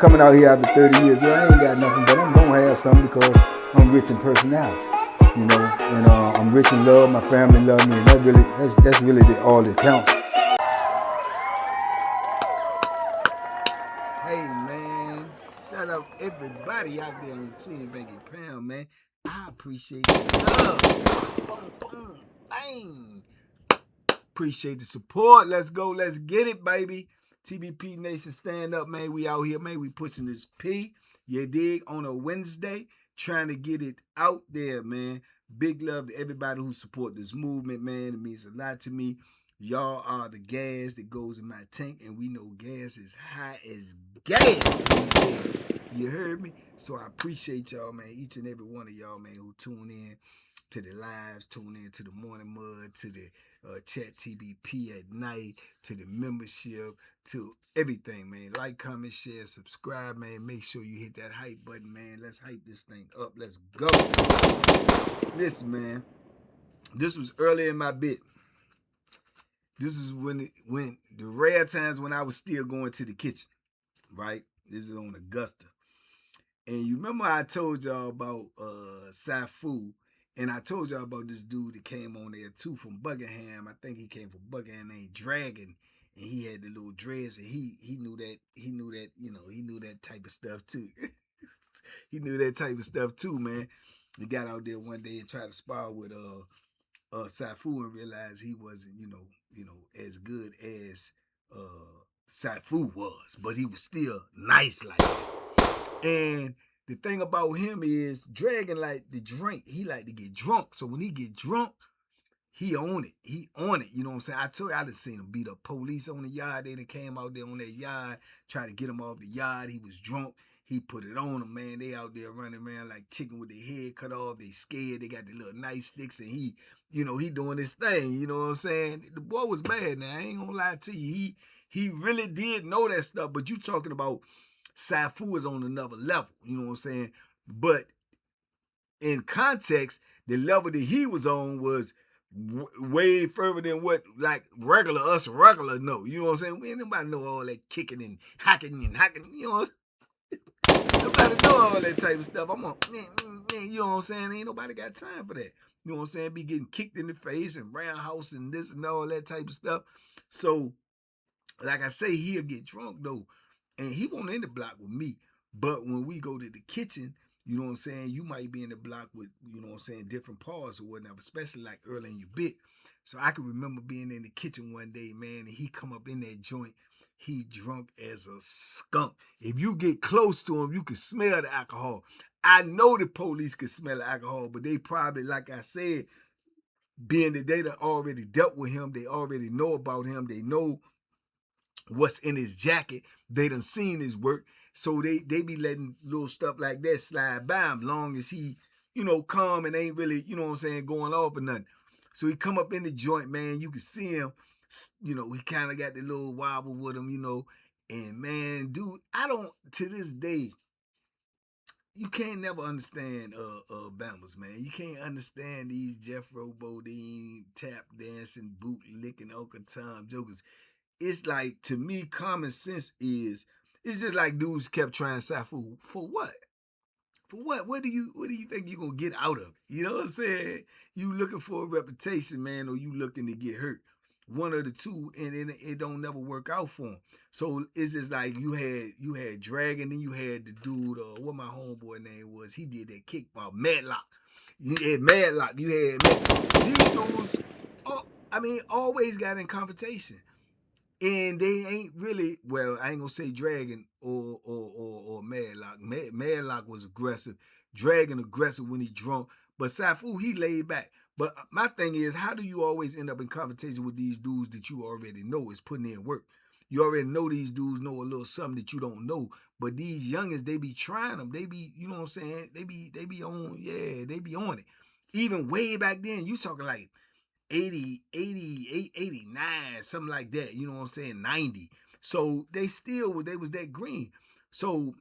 coming out here after 30 years. Yeah, I ain't got nothing, but I'm gonna have something because I'm rich in personality, you know, and I'm rich in love. My family love me, and that's really all that counts. Hey man, shout out everybody out there on Team Banky Pound, man. I appreciate the love. Boom, boom, bang. Appreciate the support. Let's go. Let's get it, baby. TBP Nation, stand up, man. We out here, man. We pushing this P, you dig, on a Wednesday, trying to get it out there, man. Big love to everybody who support this movement, man. It means a lot to me. Y'all are the gas that goes in my tank, and we know gas is high as gas these days. You heard me? So I appreciate y'all, man. Each and every one of y'all, man, who tune in to the lives, tune in to the Morning Mud, to the Chat TBP at night, to the membership, to everything, man. Like, comment, share, subscribe, man. Make sure you hit that hype button, man. Let's hype this thing up. Let's go. Listen, man. This was early in my bit. This is when the rare times when I was still going to the kitchen, right? This is on Augusta. And you remember I told y'all about Saifu, and I told y'all about this dude that came on there too from Buckingham. I think he came from Buckingham named Dragon, and he had the little dreads, and he knew that, you know, he knew that type of stuff too. He knew that type of stuff too, man. He got out there one day and tried to spar with Saifu and realized he wasn't, you know, as good as Saifu was, but he was still nice like that. And the thing about him is Dragon like to drink. He like to get drunk. So when he get drunk, he on it. He on it. You know what I'm saying? I told you I done seen him beat up police on the yard. They done came out there on that yard, trying to get him off the yard. He was drunk. He put it on them, man. They out there running around like chicken with their head cut off. They scared. They got the little nice sticks, and he, you know, he doing his thing. You know what I'm saying? The boy was bad. Now I ain't gonna lie to you. He really did know that stuff. But you talking about Saifu is on another level. You know what I'm saying? But in context, the level that he was on was way further than what like regular know. You know what I'm saying? We ain't nobody know all that kicking and hacking. You know what I'm saying? Nobody know all that type of stuff. I'm on, you know what I'm saying? Ain't nobody got time for that. You know what I'm saying? Be getting kicked in the face and roundhouse and this and all that type of stuff. So, like I say, he'll get drunk though, and he won't in the block with me. But when we go to the kitchen, you know what I'm saying? You might be in the block with, you know what I'm saying, different parts or whatever, especially like early in your bit. So I can remember being in the kitchen one day, man, and he come up in that joint. He drunk as a skunk. If you get close to him, you can smell the alcohol. I know the police can smell the alcohol, but they probably, like I said, being that they done already dealt with him, they already know about him, they know what's in his jacket, they done seen his work, so they be letting little stuff like that slide by him, long as he, you know, calm and ain't really, you know what I'm saying, going off or nothing. So he come up in the joint, man, you can see him, you know, he kind of got the little wobble with him, you know, and man, dude, I don't, to this day, you can't never understand Bama's, man. You can't understand these Jeffro Bodine, tap dancing, boot licking, Uncle Tom jokers. It's like, to me, common sense is, it's just like dudes kept trying Saifu. For what? For what? What do you think you're gonna get out of it? You know what I'm saying? You looking for a reputation, man, or you looking to get hurt. One of the two, and it don't never work out for him. So it's just like you had Dragon, then you had the dude, what my homeboy name was. He did that kick by Madlock. You had Madlock. You had these dudes. Always got in confrontation. And they ain't really, well, I ain't gonna say Dragon or Madlock. Madlock was aggressive. Dragon aggressive when he drunk. But Saifu, he laid back. But my thing is, how do you always end up in confrontation with these dudes that you already know is putting in work? You already know these dudes know a little something that you don't know. But these youngins, they be trying them. They be, you know what I'm saying? They be on, yeah, they be on it. Even way back then, you talking like 80, 88, 89, something like that. You know what I'm saying? 90. So they was that green. So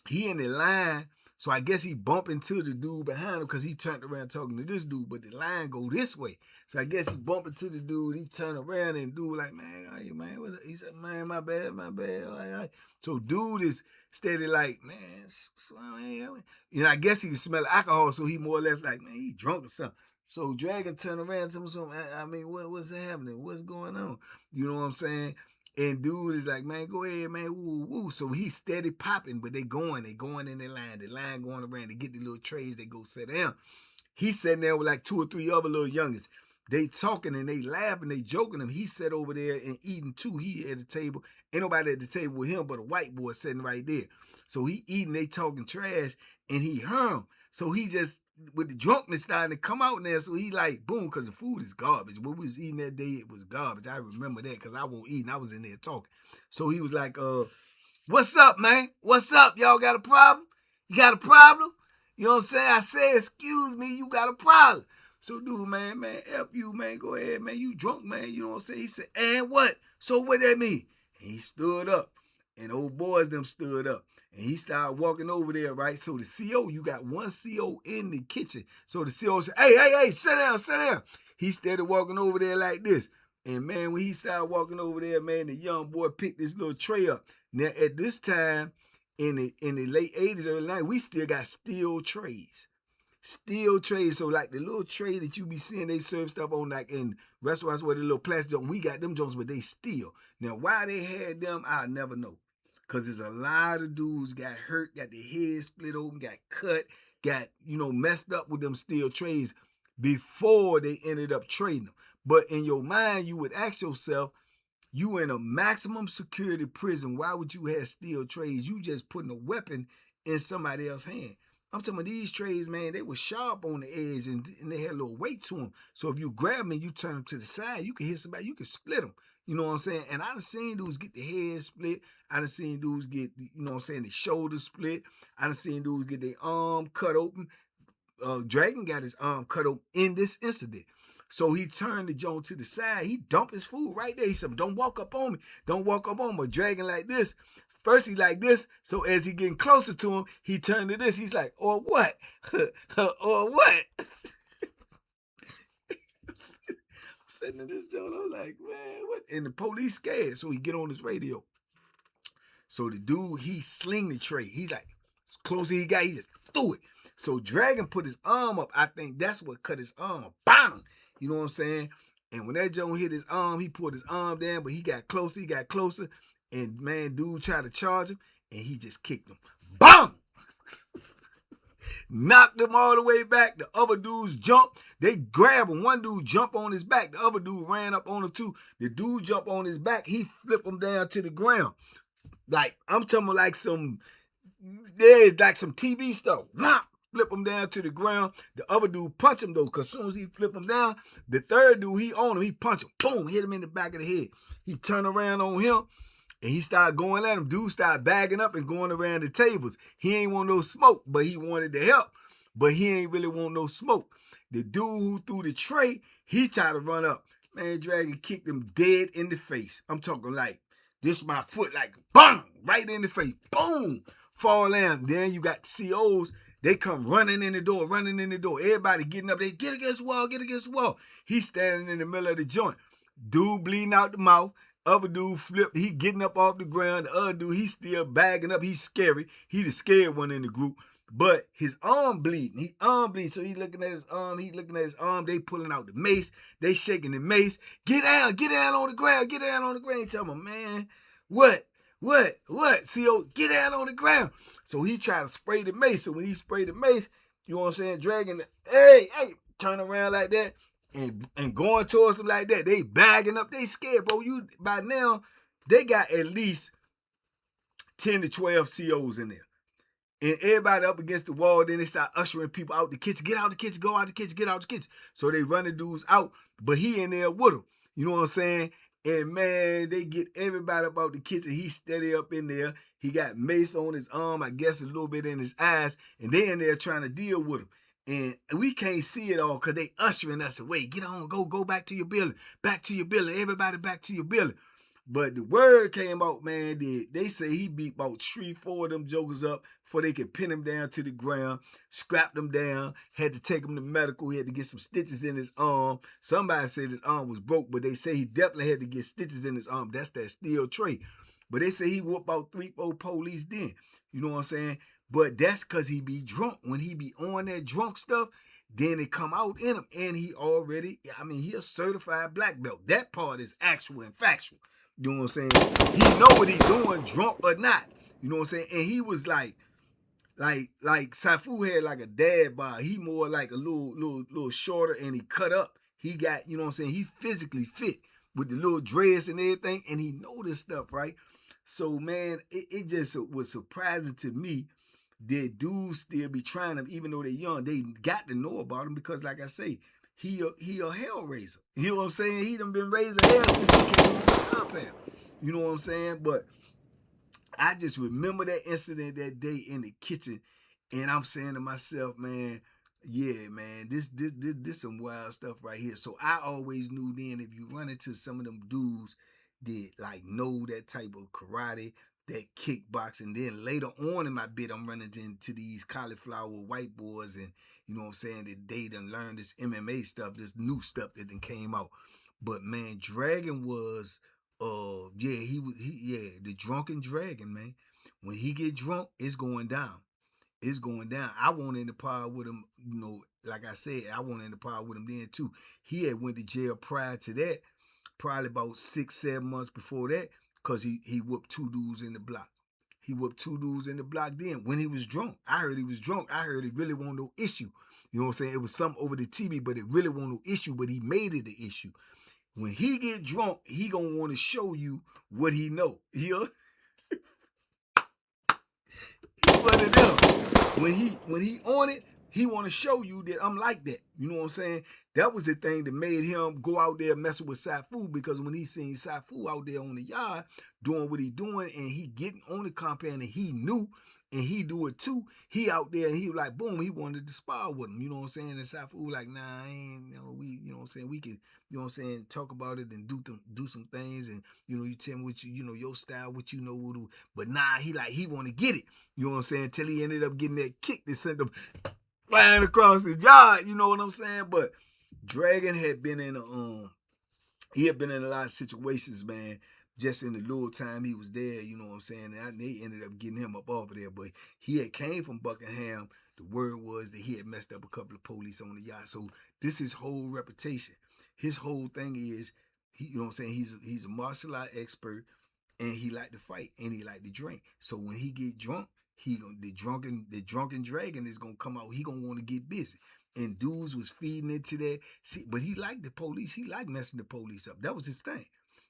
he in the line So I guess he bumped into the dude behind him because he turned around talking to this dude, but the line go this way. So I guess he bumped into the dude. He turned around and dude like, man, hey, man, what's up? He said, man, my bad, my bad. All right. So dude is steady like, man, you know, I guess he can smell alcohol, so he more or less like, man, he drunk or something. So Dragon turned around to him, so I mean, what's happening? What's going on? You know what I'm saying? And dude is like, man, go ahead, man, woo, woo. So he's steady popping, but they going in their line. The line going around. They get the little trays, they go sit down. He's sitting there with like 2 or 3 other little youngest. They talking and they laughing, they joking him. He sat over there and eating too. He at the table. Ain't nobody at the table with him but a white boy sitting right there. So he eating, they talking trash, and he heard him. So he just, with the drunkenness starting to come out there, so he like, boom, because the food is garbage. What we was eating that day, it was garbage. I remember that because I won't eat, and I was in there talking. So he was like, what's up, man? What's up? Y'all got a problem? You got a problem? You know what I'm saying? I said, excuse me, you got a problem. So dude, man, F you, man, go ahead, man, you drunk, man, you know what I'm saying? He said, and what? So what that mean? And he stood up, and old boys them stood up. And he started walking over there, right? So the CO, you got one CO in the kitchen. So the CO said, hey, sit down, sit down. He started walking over there like this. And man, when he started walking over there, man, the young boy picked this little tray up. Now at this time, in the late 80s, early 90s, we still got steel trays. Steel trays. So like the little tray that you be seeing, they serve stuff on like in restaurants where the little plastic joint, we got them joints, but they steel. Now why they had them, I'll never know. Because there's a lot of dudes got hurt, got their heads split open, got cut, got, you know, messed up with them steel trays before they ended up trading them. But in your mind, you would ask yourself, you in a maximum security prison, why would you have steel trays? You just putting a weapon in somebody else's hand. I'm talking about these trays, man, they were sharp on the edge and they had a little weight to them. So if you grab them and you turn them to the side, you can hit somebody, you can split them. You know what I'm saying? And I done seen dudes get the head split. I done seen dudes get, you know what I'm saying, the shoulder split. I done seen dudes get their arm cut open. Dragon got his arm cut open in this incident. So he turned the joint to the side. He dumped his food right there. He said, don't walk up on me. Don't walk up on me. But Dragon like this. First he like this. So as he getting closer to him, he turned to this. He's like, or what? Or what? Sitting in this joint, I'm like, man, what? And the police scared, so he get on his radio. So the dude, he sling the tray. He's like, as close as he got, he just threw it. So Dragon put his arm up. I think that's what cut his arm up. Bang! You know what I'm saying? And when that joint hit his arm, he put his arm down, but he got closer, and man, dude tried to charge him, and he just kicked him. Bang! Knocked him all the way back. The other dudes jumped. They grabbed him. One dude jumped on his back. The other dude ran up on him too. The dude jumped on his back. He flipped him down to the ground. Like, I'm talking like some TV stuff. Flip him down to the ground. The other dude punched him though, because as soon as he flipped him down, the third dude, he on him. He punched him. Boom, hit him in the back of the head. He turned around on him. And he started going at him. Dude started bagging up and going around the tables. He ain't want no smoke, but he wanted to help. But he ain't really want no smoke. The dude who threw the tray, he tried to run up. Man, Dragon kicked him dead in the face. I'm talking like, this my foot, like, bang, right in the face. Boom, fall down. Then you got COs. They come running in the door. Everybody getting up. They get against the wall. He's standing in the middle of the joint. Dude bleeding out the mouth. Other dude flipped. He getting up off the ground. The other dude, he's still bagging up. He's scary. He the scared one in the group. But his arm bleeding. So he looking at his arm. They pulling out the mace. They shaking the mace. Get down on the ground. He tell me, man, what? CO, get down on the ground. So he tried to spray the mace. So when he sprayed the mace, you know what I'm saying, Dragon, hey, turn around like that. And going towards them like that, they bagging up, they scared, bro. You by now, they got at least 10 to 12 COs in there. And everybody up against the wall, then they start ushering people out the kitchen. Get out the kitchen, go out the kitchen, get out the kitchen. So they run the dudes out, but he in there with them. You know what I'm saying? And man, they get everybody up out the kitchen. He's steady up in there. He got mace on his arm, I guess a little bit in his eyes. And they in there trying to deal with him. And we can't see it all because they ushering us away. Get on, go back to your building. Everybody back to your building. But the word came out, man, that they say he beat about 3, 4 of them jokers up before they could pin him down to the ground, scrapped him down, had to take him to medical. He had to get some stitches in his arm. Somebody said his arm was broke, but they say he definitely had to get stitches in his arm. That's that steel tray. But they say he whooped about 3, 4 police then. You know what I'm saying? But that's because he be drunk. When he be on that drunk stuff, then it come out in him. And he already, he a certified black belt. That part is actual and factual. You know what I'm saying? He know what he doing, drunk or not. You know what I'm saying? And he was like Saifu had like a dad bod. He more like a little shorter, and he cut up. He got, you know what I'm saying? He physically fit with the little dreads and everything, and he know this stuff, right? So man, it just was surprising to me that dudes still be trying them, even though they're young. They got to know about him because, like I say, he a hell raiser. You know what I'm saying? He done been raising hell since he came on the compound. You know what I'm saying? But I just remember that incident that day in the kitchen, and I'm saying to myself, man, yeah, man, this some wild stuff right here. So I always knew then if you run into some of them dudes that like know that type of karate, that kickboxing, then later on in my bit, I'm running into these cauliflower white boys, and you know what I'm saying, that they done learned this MMA stuff, this new stuff that then came out. But man, Dragon was the drunken dragon, man. When he get drunk, it's going down. It's going down. I went in the pod with him, like I said, I went in the pod with him then too. He had went to jail prior to that, probably about 6, 7 months before that, because he whooped 2 dudes in the block. He whooped 2 dudes in the block then when he was drunk. I heard he was drunk. I heard he really wasn't no issue. You know what I'm saying? It was something over the TV, but it really wasn't no issue, but he made it an issue. When he get drunk, he gonna want to show you what he know. He one of them. When he on it, he want to show you that I'm like that. You know what I'm saying? That was the thing that made him go out there messing with Saifu, because when he seen Saifu out there on the yard doing what he doing, and he getting on the compound, and he knew, and he do it too. He out there, and he was like, boom, he wanted to spar with him. You know what I'm saying? And Saifu like, nah, I ain't, you know what I'm saying? We can, you know what I'm saying, talk about it and do some things, and you tell me what your style, what you know, do. But nah, he want to get it. You know what I'm saying? Till he ended up getting that kick that sent him flying across the yard. You know what I'm saying? But Dragon had been in he had been in a lot of situations, man. Just in the little time he was there, you know what I'm saying? And they ended up getting him up off of there. But he had came from Buckingham. The word was that he had messed up a couple of police on the yacht. So this is his whole reputation. His whole thing is, you know what I'm saying? He's a martial art expert, and he like to fight, and he like to drink. So when he get drunk, the drunken dragon is gonna come out. He gonna want to get busy. And dudes was feeding into that. See, but he liked the police. He liked messing the police up. That was his thing.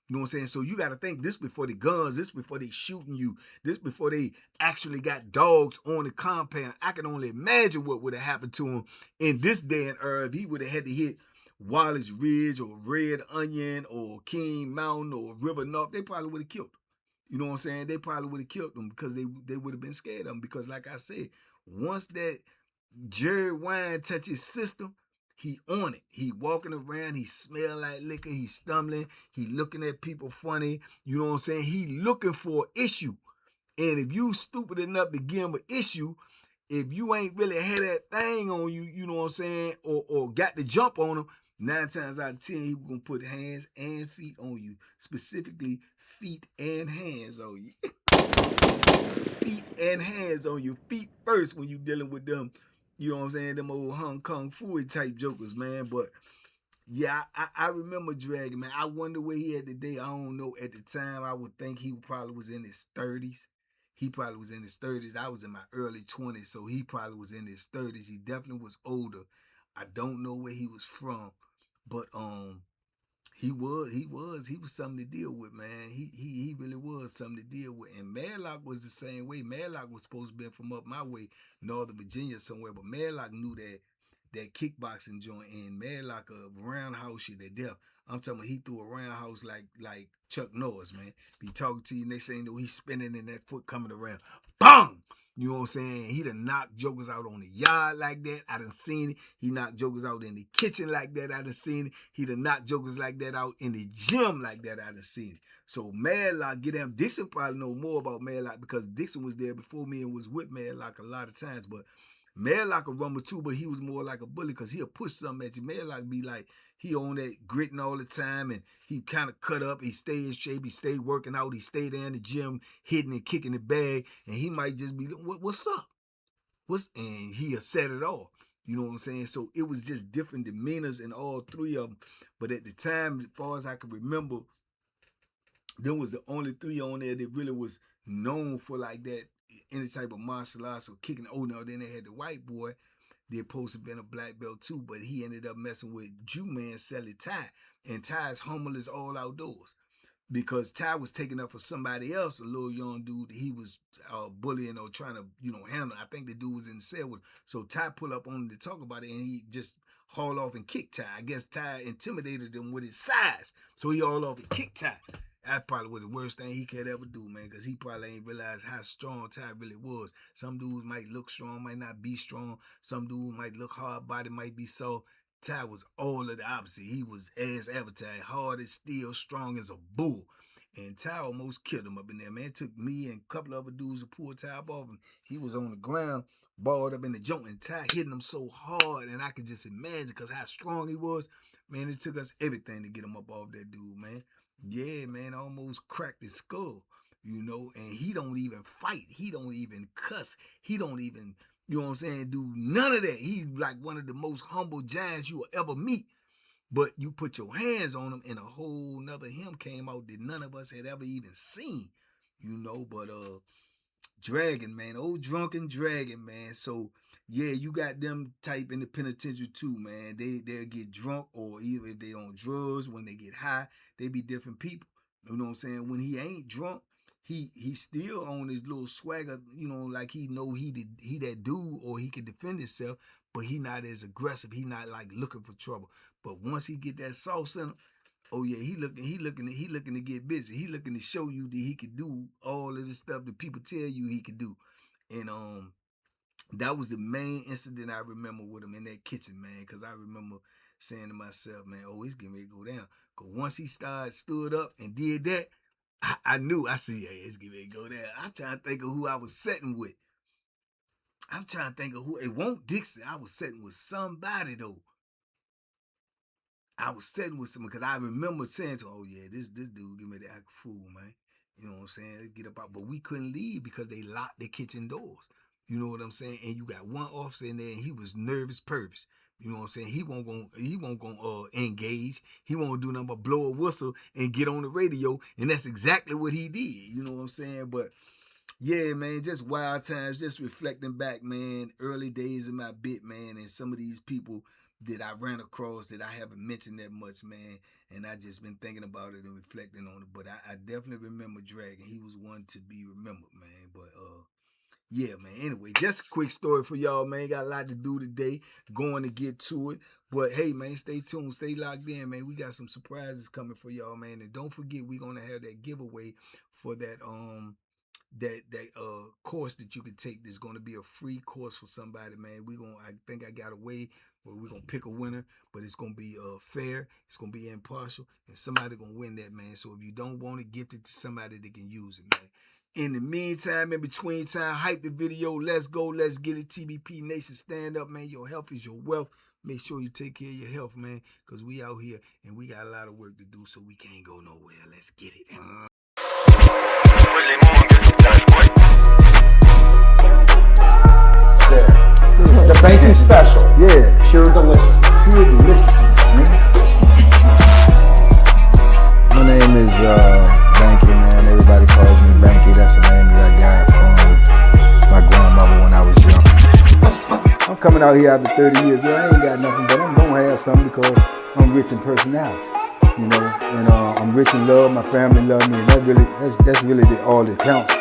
You know what I'm saying? So you got to think, this before the guns, this before they shooting you, this before they actually got dogs on the compound. I can only imagine what would have happened to him in this day and era if he would have had to hit Wallace Ridge or Red Onion or King Mountain or River North. They probably would have killed him. You know what I'm saying? They probably would have killed him because they would have been scared of him. Because like I said, once that Jerry Wine touch his system, he on it. He walking around, he smell like liquor, he stumbling, he looking at people funny. You know what I'm saying? He looking for an issue. And if you stupid enough to give him an issue, if you ain't really had that thing on you, you know what I'm saying, or got the jump on him, 9 times out of 10, he gonna put hands and feet on you. Specifically, feet and hands on you. Feet and hands on your feet first when you dealing with them. You know what I'm saying? Them old Hong Kong Fooey type jokers, man. But yeah, I remember Dragon, man. I wonder where he had today. I don't know. At the time, I would think he probably was in his 30s. He probably was in his 30s. I was in my early 20s, so he probably was in his 30s. He definitely was older. I don't know where he was from, but he was something to deal with, man. He really was something to deal with. And Madlock was the same way. Madlock was supposed to be from up my way, Northern Virginia somewhere, but Madlock knew that kickboxing joint, and Madlock a roundhouse you to death. I'm talking about he threw a roundhouse like Chuck Norris, man. Be talking to you, next thing you know, he's spinning and that foot coming around. Bang! You know what I'm saying? He done knocked jokers out on the yard like that. I done seen it. He knocked jokers out in the kitchen like that. I done seen it. He done knocked jokers like that out in the gym like that. I done seen it. So Madlock, get him. Dixon probably know more about Madlock because Dixon was there before me and was with Madlock a lot of times. But Madlock a rumble too, but he was more like a bully because he'll push something at you. Madlock be like, he on that gritting all the time, and he kind of cut up. He stay in shape. He stay working out. He stay there in the gym, hitting and kicking the bag, and he might just be, what's up? And he'll set it off. You know what I'm saying? So it was just different demeanors in all three of them. But at the time, as far as I can remember, there was the only three on there that really was known for like that, any type of martial arts or kicking. Oh no, then they had the white boy. They're supposed to have been a black belt too, but he ended up messing with Jew Man Sally Ty. And Ty's humble as all outdoors. Because Ty was taking up for somebody else, a little young dude he was bullying or trying to, handle. I think the dude was in the cell with him. So Ty pulled up on him to talk about it, and he just hauled off and kicked Ty. I guess Ty intimidated him with his size. So he hauled off and kicked Ty. That probably was the worst thing he could ever do, man, because he probably ain't realized how strong Ty really was. Some dudes might look strong, might not be strong. Some dudes might look hard, body might be soft. Ty was all of the opposite. He was as advertised, hard as steel, strong as a bull. And Ty almost killed him up in there, man. It took me and a couple of other dudes to pull Ty up off him. He was on the ground, balled up in the joint, and Ty hitting him so hard, and I could just imagine because how strong he was. Man, it took us everything to get him up off that dude, man. Yeah, man, almost cracked his skull, and he don't even fight. He don't even cuss. He don't even, you know what I'm saying, do none of that. He's like one of the most humble giants you will ever meet. But you put your hands on him and a whole nother him came out that none of us had ever even seen, but Dragon, man, old Drunken Dragon, man. So yeah, you got them type in the penitentiary too, man. They'll get drunk, or either they on drugs, when they get high, they be different people. You know what I'm saying? When he ain't drunk, he still on his little swagger, like he know he that dude, or he can defend himself, but he not as aggressive. He not like looking for trouble. But once he get that sauce in him, oh yeah, he looking to get busy. He looking to show you that he could do all of the stuff that people tell you he could do. And that was the main incident I remember with him in that kitchen, man. Because I remember saying to myself, man, oh, he's getting ready to go down. Because once he stood up and did that, I knew. I said, yeah, it's getting ready to go down. I'm trying to think of who I was setting with. I'm trying to think of who. It won't Dixon. I was setting with somebody though. I was setting with someone because I remember saying to her, oh yeah, this dude give me the act fool, man. You know what I'm saying? Let's get up out. But we couldn't leave because they locked the kitchen doors. You know what I'm saying? And you got one officer in there, and he was nervous purpose. You know what I'm saying? He won't go engage. He won't do nothing but blow a whistle and get on the radio. And that's exactly what he did. You know what I'm saying? But yeah, man, just wild times, just reflecting back, man, early days of my bit, man, and some of these people that I ran across that I haven't mentioned that much, man, and I just been thinking about it and reflecting on it. But I definitely remember Dragon. He was one to be remembered, man. But yeah, man. Anyway, just a quick story for y'all, man. Got a lot to do today. Going to get to it. But hey, man, stay tuned. Stay locked in, man. We got some surprises coming for y'all, man. And don't forget, we're gonna have that giveaway for that course that you can take. There's gonna be a free course for somebody, man. I think I got a way where we're gonna pick a winner, but it's gonna be fair, it's gonna be impartial, and somebody gonna win that, man. So if you don't want it, gift it to somebody that can use it, man. In the meantime, in between time, hype the video. Let's go, let's get it. TBP Nation, stand up, man. Your health is your wealth. Make sure you take care of your health, man, because we out here and we got a lot of work to do, so we can't go nowhere. Let's get it. The Banky special. Yeah. Pure deliciousness. Pure deliciousness, man. My name is Banky, man. Everybody calls me Banky. That's the name that I got from my grandmother when I was young. I'm coming out here after 30 years. Yeah, I ain't got nothing, but I'm gonna have something because I'm rich in personality, and I'm rich in love. My family love me, and that's really all that counts.